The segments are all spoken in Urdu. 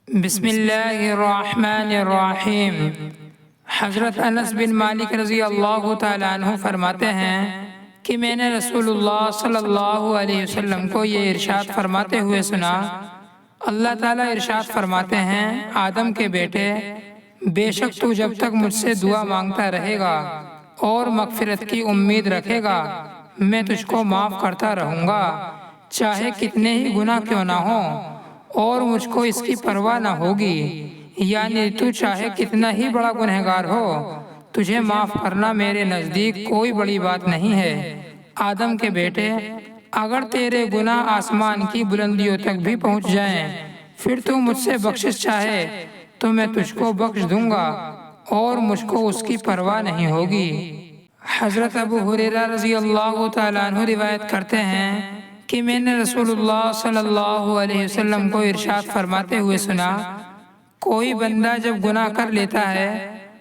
بسم اللہ الرحمن الرحیم۔ حضرت انس بن مالک رضی اللہ تعالیٰ عنہ فرماتے ہیں کہ میں نے رسول اللہ صلی اللہ علیہ وسلم کو یہ ارشاد فرماتے ہوئے سنا، اللہ تعالیٰ ارشاد فرماتے ہیں، آدم کے بیٹے، بے شک تو جب تک مجھ سے دعا مانگتا رہے گا اور مغفرت کی امید رکھے گا، میں تجھ کو معاف کرتا رہوں گا، چاہے کتنے ہی گناہ کیوں نہ ہوں، اور مجھ کو اس کی پرواہ نہ ہوگی۔ یعنی تو چاہے کتنا ہی بڑا گنہگار ہو، تجھے معاف کرنا میرے نزدیک کوئی بڑی بات نہیں ہے۔ آدم کے بیٹے، اگر تیرے گناہ آسمان کی بلندیوں تک بھی پہنچ جائیں، پھر تو مجھ سے بخشش چاہے تو میں تجھ کو بخش دوں گا، اور مجھ کو اس کی پرواہ نہیں ہوگی۔ حضرت ابو ہریرہ رضی اللہ تعالیٰ عنہ روایت کرتے ہیں کہ میں نے رسول اللہ صلی اللہ علیہ وسلم کو ارشاد فرماتے ہوئے سنا، کوئی بندہ جب گناہ کر لیتا ہے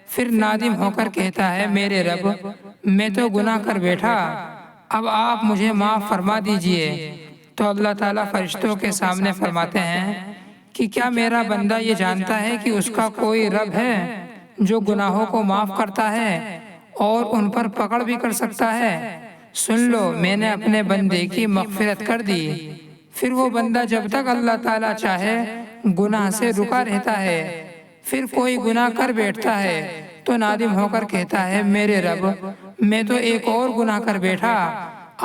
پھر نادم ہو کر کہتا ہے، میرے رب، میں تو گناہ کر بیٹھا، اب آپ مجھے معاف فرما دیجئے، تو اللہ تعالیٰ فرشتوں کے سامنے فرماتے ہیں کہ کیا میرا بندہ یہ جانتا ہے کہ اس کا کوئی رب ہے جو گناہوں کو معاف کرتا ہے اور ان پر پکڑ بھی کر سکتا ہے؟ سن لو، میں نے اپنے بندے کی مغفرت کر دی۔ پھر وہ بندہ جب تک اللہ تعالیٰ چاہے گناہ سے رکا رہتا ہے، پھر کوئی گناہ کر بیٹھتا ہے تو نادم ہو کر کہتا ہے، میرے رب، میں تو ایک اور گناہ کر بیٹھا،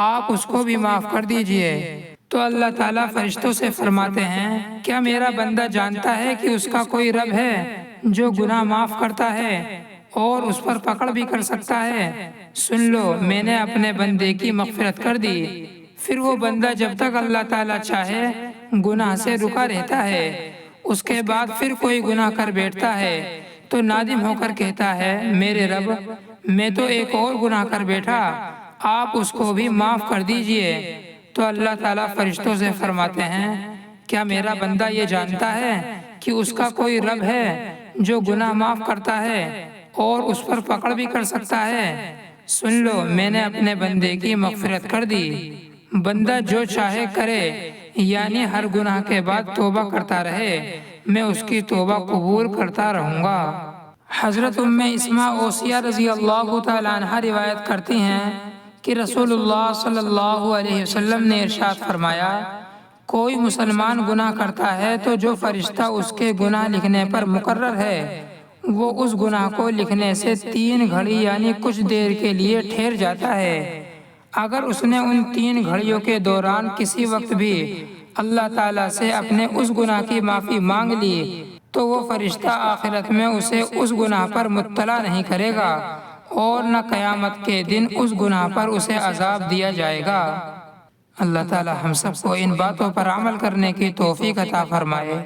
آپ اس کو بھی معاف کر دیجئے۔ تو اللہ تعالیٰ فرشتوں سے فرماتے ہیں، کیا میرا بندہ جانتا ہے کہ اس کا کوئی رب ہے جو گناہ معاف کرتا ہے اور اس پر پکڑ بھی کر سکتا ہے؟ سن لو، میں نے اپنے بندے کی مغفرت کر دی۔ پھر وہ بندہ جب تک اللہ تعالیٰ چاہے گناہ سے رکا رہتا ہے، اس کے بعد پھر کوئی گناہ کر بیٹھتا ہے تو نادم ہو کر کہتا ہے، میرے رب، میں تو ایک اور گناہ کر بیٹھا، آپ اس کو بھی معاف کر دیجئے۔ تو اللہ تعالیٰ فرشتوں سے فرماتے ہیں، کیا میرا بندہ یہ جانتا ہے کہ اس کا کوئی رب ہے جو گناہ معاف کرتا ہے اور اس پر پکڑ بھی کر سکتا ہے؟ سن لو، میں نے اپنے بندے کی مغفرت کر دی۔ بندہ جو چاہے کرے، یعنی ہر گناہ کے بعد توبہ کرتا رہے، میں اس کی توبہ قبول کرتا رہوں گا۔ حضرت اسماء اوسیہ رضی اللہ تعالیٰ عنہ روایت کرتی ہیں کہ رسول اللہ صلی اللہ علیہ وسلم نے ارشاد فرمایا، کوئی مسلمان گناہ کرتا ہے تو جو فرشتہ اس کے گناہ لکھنے پر مقرر ہے، وہ اس گناہ کو لکھنے سے 3 گھڑی یعنی کچھ دیر کے لیے ٹھہر جاتا ہے۔ اگر اس نے ان 3 گھڑیوں کے دوران کسی وقت بھی اللہ تعالیٰ سے اپنے اس گناہ کی معافی مانگ لی تو وہ فرشتہ آخرت میں اسے اس گناہ پر مطلع نہیں کرے گا، اور نہ قیامت کے دن اس گناہ پر اسے عذاب دیا جائے گا۔ اللہ تعالیٰ ہم سب کو ان باتوں پر عمل کرنے کی توفیق عطا فرمائے۔